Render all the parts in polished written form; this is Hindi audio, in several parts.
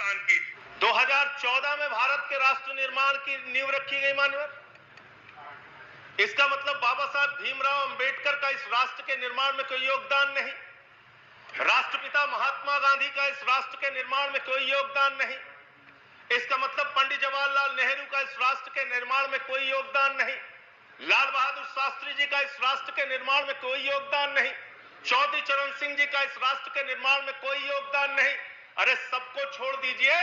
निर्माण की। 2014 में भारत के राष्ट्र निर्माण की नींव रखी गई मान्यवर। इसका मतलब बाबा साहब भीमराव अंबेडकर का इस राष्ट्र के निर्माण में कोई योगदान नहीं, राष्ट्रपिता महात्मा गांधी का इस राष्ट्र के निर्माण में कोई योगदान नहीं। इसका मतलब पंडित जवाहरलाल नेहरू का इस राष्ट्र के निर्माण में कोई योगदान नहीं, लाल बहादुर शास्त्री जी का इस राष्ट्र के निर्माण में कोई योगदान नहीं, चौधरी चरण सिंह जी का इस राष्ट्र के निर्माण में कोई योगदान नहीं। अरे सबको छोड़ दीजिए,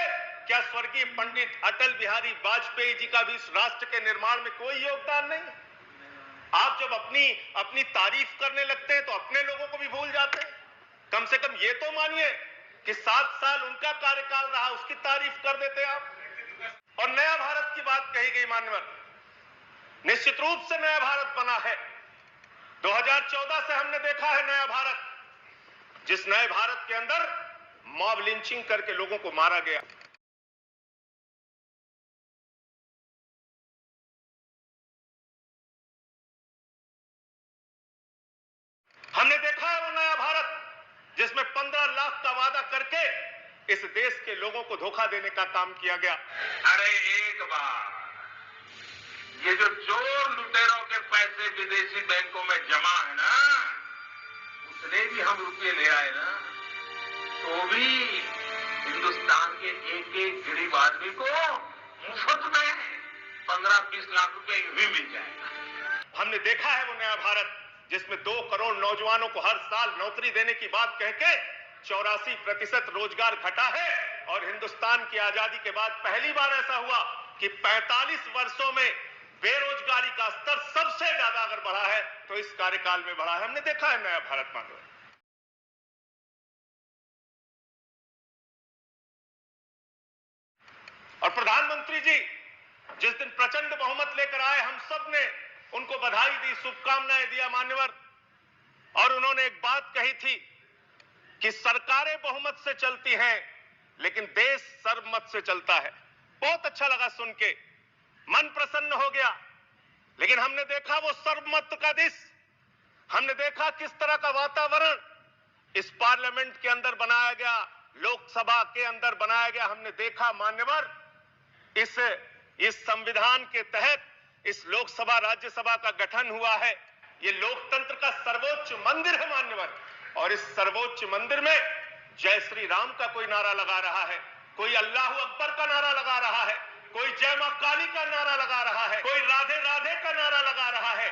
क्या स्वर्गीय पंडित अटल बिहारी वाजपेयी जी का भी इस राष्ट्र के निर्माण में कोई योगदान नहीं? आप जब अपनी तारीफ करने लगते हैं तो अपने लोगों को भी भूल जाते हैं। कम से कम ये तो मानिए कि 7 साल उनका कार्यकाल रहा, उसकी तारीफ कर देते आप। और नया भारत की बात कही गई मान्यवर, निश्चित रूप से नया भारत बना है। 2014 से हमने देखा है नया भारत, जिस नए भारत के अंदर मॉब लिंचिंग करके लोगों को मारा गया। हमने देखा है वो नया भारत जिसमें 15 लाख का वादा करके इस देश के लोगों को धोखा देने का काम किया गया। अरे एक बार ये जो चोर लुटेरों के पैसे विदेशी बैंकों में जमा है ना, उसने भी हम रुपये ले आए ना, तो भी हिंदुस्तान के एक गरीब आदमी को मुफ्त में 15-20 लाख रुपए भी मिल जाएगा। हमने देखा है वो नया भारत जिसमें 2 करोड़ नौजवानों को हर साल नौकरी देने की बात कह के 84% रोजगार घटा है। और हिंदुस्तान की आजादी के बाद पहली बार ऐसा हुआ कि 45 वर्षों में बेरोजगारी का स्तर सबसे ज्यादा अगर बढ़ा है तो इस कार्यकाल में बढ़ा है। हमने देखा है नया भारत मानव। और प्रधानमंत्री जी जिस दिन प्रचंड बहुमत लेकर आए, हम सब ने उनको बधाई दी, शुभकामनाएं दिया मान्यवर। और उन्होंने एक बात कही थी कि सरकारें बहुमत से चलती हैं लेकिन देश सर्वमत से चलता है। बहुत अच्छा लगा सुन के, मन प्रसन्न हो गया। लेकिन हमने देखा वो सर्वमत का देश, हमने देखा किस तरह का वातावरण इस पार्लियामेंट के अंदर बनाया गया, लोकसभा के अंदर बनाया गया। हमने देखा मान्यवर, इस संविधान के तहत इस लोकसभा राज्यसभा का गठन हुआ है। ये लोकतंत्र का सर्वोच्च मंदिर है मान्यवर। और इस सर्वोच्च मंदिर में जय श्री राम का कोई नारा लगा रहा है, कोई अल्लाह अकबर का नारा लगा रहा है, कोई जय मां काली का नारा लगा रहा है, कोई राधे राधे का नारा लगा रहा है।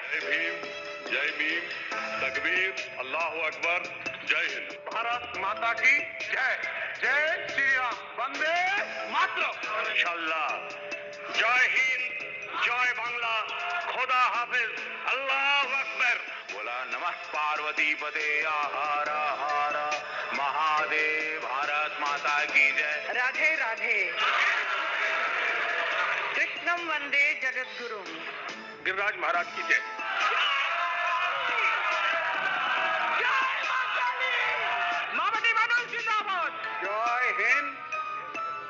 जय भीम, तकबीर, अल्लाह अकबर, जय हिंद। भारत माता की जय। जय श्री राम, वंदे मातरम। इंशाअल्लाह। जय हिंद, जय बांग्ला, खुदा हाफिज, अल्लाह अकबर। बोला नमः पार्वती पते हर हर महादेव। भारत माता की जय। राधे राधे। कृष्णम वंदे जगद्गुरुम। गिरिराज महाराज की जय। जय हिंद,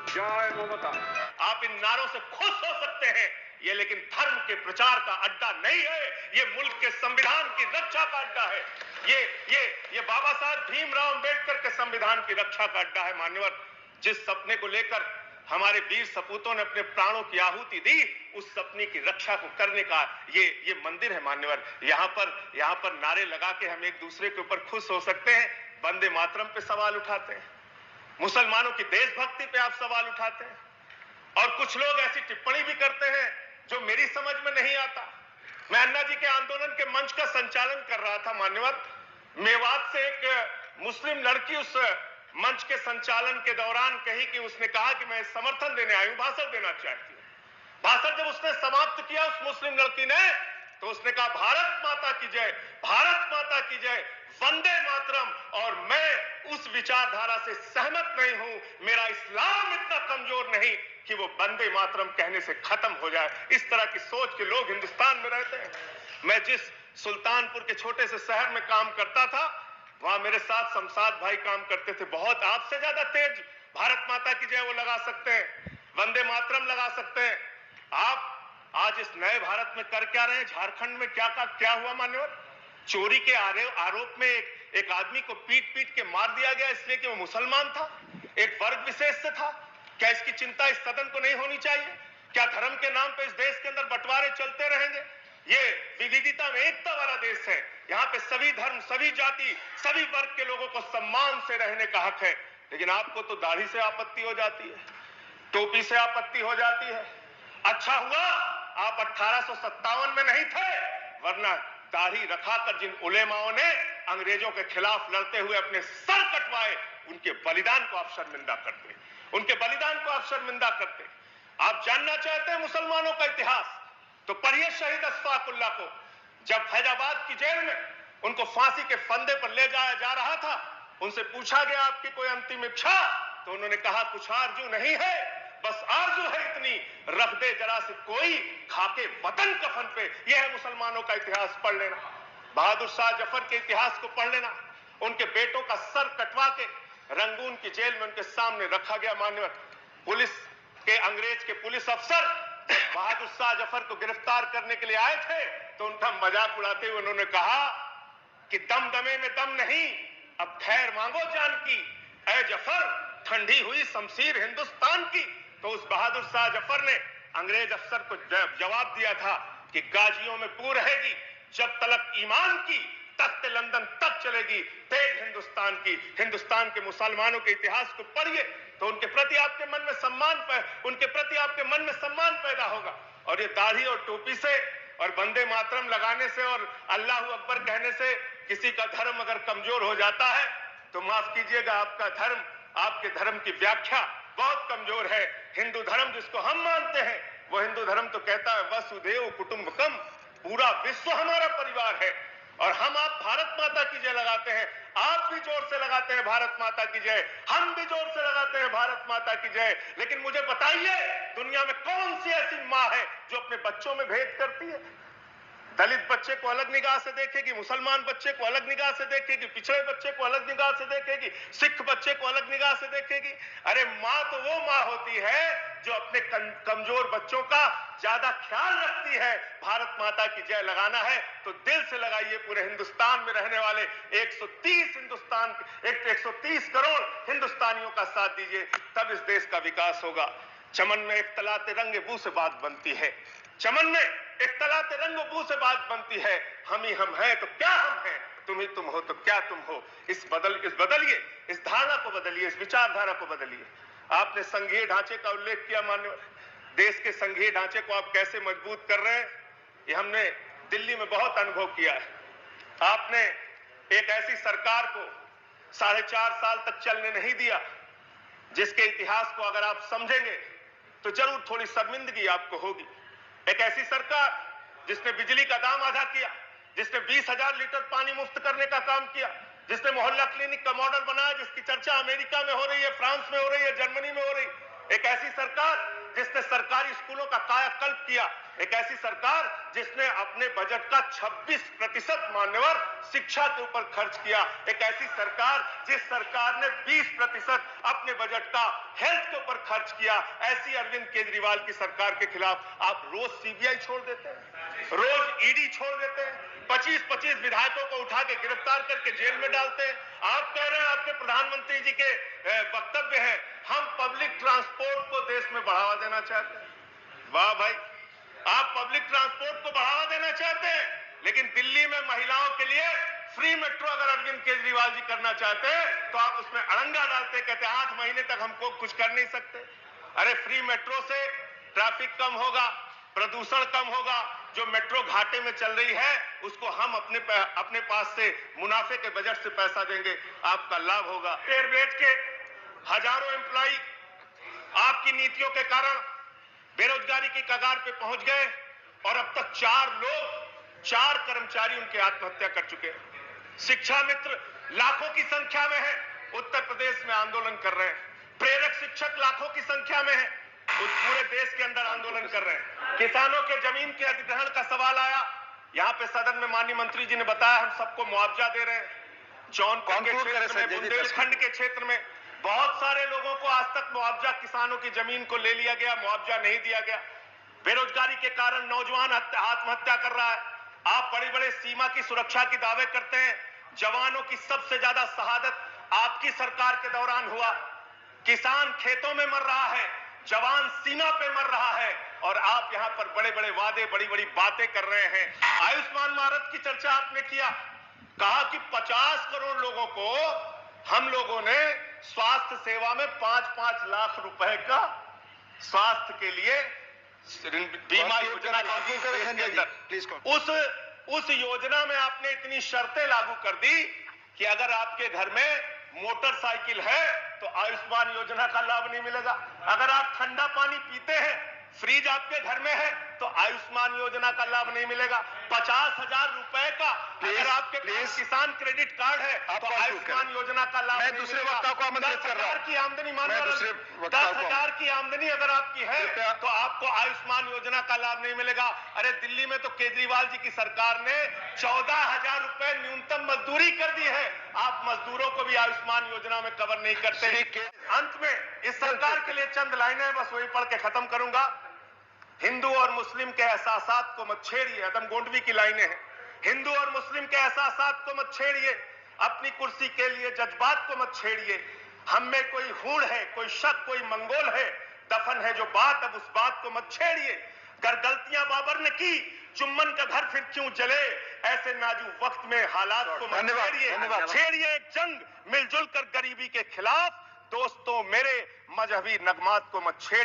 जय ममता। आप इन नारों से खुश हो सकते हैं, ये लेकिन धर्म के प्रचार का अड्डा नहीं है, ये मुल्क के संविधान की रक्षा का अड्डा है। ये बाबा साहब भीमराव अंबेडकर के संविधान की रक्षा का अड्डा है मान्यवर। जिस सपने को लेकर हमारे वीर सपूतों ने अपने प्राणों की आहुति दी, उस सपने की रक्षा को करने का ये मंदिर है मान्यवर। यहाँ पर नारे लगा के हम एक दूसरे के ऊपर खुश हो सकते हैं। वंदे मातरम पे सवाल उठाते हैं, मुसलमानों की देशभक्ति पे आप सवाल उठाते हैं, और कुछ लोग ऐसी टिप्पणी भी करते हैं जो मेरी समझ में नहीं आता। मैं अन्ना जी के आंदोलन के मंच का संचालन कर रहा था मान्यवर। मेवात से एक मुस्लिम लड़की उस मंच के संचालन के दौरान कही कि उसने कहा कि मैं समर्थन देने आई हूं, भाषण देना चाहती हूं। भाषण जब उसने समाप्त किया उस मुस्लिम लड़की ने, तो उसने कहा भारत माता की जय, भारत माता की जय, वंदे मातरम। और मैं उस विचारधारा से सहमत नहीं हूं। मेरा इस्लाम इतना कमजोर नहीं कि वो वंदे मातरम कहने से खत्म हो जाए। इस तरह की सोच के लोग हिंदुस्तान में रहते हैं। मैं जिस सुल्तानपुर के छोटे से शहर में काम करता था, वहां मेरे साथ शमशाद भाई काम करते थे। बहुत आपसे ज्यादा तेज भारत माता की जय वो लगा सकते हैं, वंदे मातरम लगा सकते हैं। आप आज इस नए भारत में कर क्या रहे हैं? झारखंड में क्या हुआ मान्यवर? चोरी के आरोप में एक आदमी को पीट के मार दिया गया इसलिए कि वो मुसलमान था, एक वर्ग विशेष से था। क्या इसकी चिंता इस सदन को नहीं होनी चाहिए? क्या धर्म के नाम पे इस देश के अंदर बंटवारे चलते रहेंगे? ये विविधता में एकता वाला देश है। यहाँ पे सभी धर्म, सभी जाति, सभी वर्ग के लोगों को सम्मान से रहने का हक है। लेकिन आपको तो दाढ़ी से आपत्ति हो जाती है, टोपी से आपत्ति हो जाती है। अच्छा हुआ आप 1857 में नहीं थे, वरना दाढ़ी रखाकर जिन उलेमाओं ने अंग्रेजों के खिलाफ लड़ते हुए अपने सर कटवाए, उनके बलिदान को आप शर्मिंदा करते, उनके बलिदान को आप शर्मिंदा करते। आप जानना चाहते हैं मुसलमानों का इतिहास, तो पढ़िए शहीद अशफाकुल्लाह को। जब फैजाबाद की जेल में उनको फांसी के फंदे पर ले जाया जा रहा था, उनसे पूछा गया आपकी कोई अंतिम इच्छा, तो उन्होंने कहा कुछ आरजू नहीं है, बस आरजू है इतनी, रख दे जरा से कोई खाके वतन कफन पे। यह है मुसलमानों का इतिहास, पढ़ लेना। बहादुर शाह जफर के इतिहास को पढ़ लेना। उनके बेटों का सर कटवा के रंगून की जेल में उनके सामने रखा गया। मान्यवर पुलिस के, अंग्रेज के पुलिस अफसर बहादुर शाह जफर को गिरफ्तार करने के लिए आए थे, तो उनका मजाक उड़ाते हुए उन्होंने कहा कि दमदमे में दम नहीं, अब खैर मांगो जान की, ऐ जफर ठंडी हुई शमशीर हिंदुस्तान की। तो उस बहादुर शाह जफर ने अंग्रेज अफसर को जवाब दिया था कि गाजियों में पू रहेगी, जब तलक ईमान की, तख्त लंदन तक चलेगी, तेज हिंदुस्तान की। हिंदुस्तान के मुसलमानों के इतिहास को पढ़िए तो उनके प्रति आपके मन में सम्मान पैदा होगा। और ये दाढ़ी और टोपी से और वंदे मातरम लगाने से और अल्लाह अकबर कहने से किसी का धर्म अगर कमजोर हो जाता है, तो माफ कीजिएगा, आपका धर्म, आपके धर्म की व्याख्या बहुत कमजोर है। हिंदू धर्म जिसको हम मानते हैं, वो हिंदू धर्म तो कहता है वसुधैव कुटुंबकम, पूरा विश्व हमारा परिवार है। और हम आप भारत माता की जय लगाते हैं, आप भी जोर से लगाते हैं भारत माता की जय, हम भी जोर से लगाते हैं भारत माता की जय। लेकिन मुझे बताइए, दुनिया में कौन सी ऐसी मां है जो अपने बच्चों में भेद करती है? दलित बच्चे को अलग निगाह से देखेगी, मुसलमान बच्चे को अलग निगाह से देखेगी, पिछड़े बच्चे को अलग निगाह से देखेगी, सिख बच्चे को अलग निगाह से देखेगी। अरे मां तो वो मां होती है जो अपने कमजोर बच्चों का ज्यादा ख्याल रखती है। भारत माता की जय लगाना है तो दिल से लगाइए। पूरे हिंदुस्तान में रहने वाले 130 करोड़ हिंदुस्तानियों का साथ दीजिए, तब इस देश का विकास होगा। चमन में इख्तलाते रंग बू से बात बनती है, चमन में इख्तलाते रंग बू से बात बनती है। हम ही हम हैं तो क्या हम हैं, तुम ही तुम हो तो क्या तुम हो। इस बदलिए, इस धारणा को बदलिए, इस विचारधारा को बदलिए। आपने संघीय ढांचे का उल्लेख किया। माननीय, देश के संघीय ढांचे को आप कैसे मजबूत कर रहे हैं, ये हमने दिल्ली में बहुत अनुभव किया है। आपने एक ऐसी सरकार को 4.5 साल तक चलने नहीं दिया जिसके इतिहास को अगर आप समझेंगे तो जरूर थोड़ी शर्मिंदगी आपको होगी। एक ऐसी सरकार जिसने बिजली का दाम आधा किया, जिसने 20,000 लीटर पानी मुफ्त करने का काम किया, जिसने मोहल्ला क्लिनिक का मॉडल बनाया, जिसकी चर्चा अमेरिका में हो रही है, फ्रांस में हो रही है, जर्मनी में हो रही। एक ऐसी सरकार जिसने सरकारी स्कूलों का कायाकल्प किया, एक ऐसी सरकार जिसने अपने बजट का 26% मान्यवर शिक्षा के ऊपर खर्च किया, एक ऐसी सरकार जिस सरकार ने 20% अपने बजट का हेल्थ के ऊपर खर्च किया। ऐसी अरविंद केजरीवाल की सरकार के खिलाफ आप रोज सीबीआई छोड़ देते हैं, रोज ईडी छोड़ देते हैं, 25-25 विधायकों को उठा के गिरफ्तार करके जेल में डालते हैं। आप कह रहे हैं, आपके प्रधानमंत्री जी के वक्तव्य है, हम पब्लिक ट्रांसपोर्ट को देश में बढ़ावा देना चाहते हैं। वाह भाई, आप पब्लिक ट्रांसपोर्ट को बढ़ावा देना चाहते हैं, लेकिन दिल्ली में महिलाओं के लिए फ्री मेट्रो अगर अरविंद केजरीवाल जी करना चाहते हैं तो आप उसमें अड़ंगा डालते, कहते 8 महीने तक हमको कुछ कर नहीं सकते। अरे फ्री मेट्रो से ट्रैफिक कम होगा, प्रदूषण कम होगा। जो मेट्रो घाटे में चल रही है उसको हम अपने पास से मुनाफे के बजट से पैसा देंगे, आपका लाभ होगा। एयरवेज के हजारों एम्प्लॉई आपकी नीतियों के कारण बेरोजगारी की कगार पे पहुंच गए और अब तक 4 कर्मचारी उनके आत्महत्या कर चुके हैं। शिक्षा मित्र लाखों की संख्या में है, उत्तर प्रदेश में आंदोलन कर रहे हैं। प्रेरक शिक्षक लाखों की संख्या में है, पूरे देश के अंदर आंदोलन कर रहे हैं। किसानों के जमीन के अधिग्रहण का सवाल आया, यहाँ पे सदन में माननीय मंत्री जी ने बताया हम सबको मुआवजा दे रहे हैं। जौनपुर के क्षेत्र में, बुंदेलखंड के क्षेत्र में बहुत सारे लोगों को आज तक मुआवजा, किसानों की जमीन को ले लिया गया, मुआवजा नहीं दिया गया। बेरोजगारी के कारण नौजवान आत्महत्या कर रहा है। आप बड़े बड़े सीमा की सुरक्षा की दावे करते हैं, जवानों की सबसे ज्यादा शहादत आपकी सरकार के दौरान हुआ। किसान खेतों में मर रहा है, जवान सीमा पे मर रहा है, और आप यहां पर बड़े बड़े वादे, बड़ी बड़ी बातें कर रहे हैं। आयुष्मान भारत की चर्चा आपने किया, कहा कि 50 करोड़ लोगों को हम लोगों ने स्वास्थ्य सेवा में 5-5 लाख रुपए का स्वास्थ्य के लिए बीमा योजना उस योजना में आपने इतनी शर्तें लागू कर दी कि अगर आपके घर में मोटरसाइकिल है तो आयुष्मान योजना का लाभ नहीं मिलेगा। अगर आप ठंडा पानी पीते हैं, फ्रिज आपके घर में है, तो आयुष्मान योजना का लाभ नहीं मिलेगा। 50,000 रुपए का अगर आपके पास किसान क्रेडिट कार्ड है तो आयुष्मान योजना का लाभ नहीं मिलेगा। दूसरे वक्ता को आमंत्रित कर रहा हूं। 10,000 की आमदनी मान लो, 10,000 की आमदनी अगर आपकी है तो आपको आयुष्मान योजना का लाभ नहीं मिलेगा। अरे दिल्ली में तो केजरीवाल जी की सरकार ने 14,000 रुपए न्यूनतम मजदूरी कर दी है। आप मजदूरों को भी आयुष्मान योजना में कवर नहीं करते। अंत में इस सरकार के लिए चंद लाइनें बस वही पढ़ के खत्म करूंगा। हिंदू और मुस्लिम के एहसासात को मत छेड़िए, अदम गोंडवी की लाइनें हैं। हिंदू और मुस्लिम के एहसासात को मत छेड़िए, अपनी कुर्सी के लिए जज्बात को मत छेड़िए। हम में कोई हूड़ है, कोई शक, कोई मंगोल है, दफन है जो बात, अब उस बात को मत छेड़िए। कर गलतियां बाबर ने की, चुम्बन का घर फिर क्यों जले, ऐसे नाजुक वक्त में हालात को मत छेड़िए। छेड़िए एक जंग मिलजुल कर गरीबी के खिलाफ, दोस्तों मेरे मजहबी नगमात को मत छेड़िए।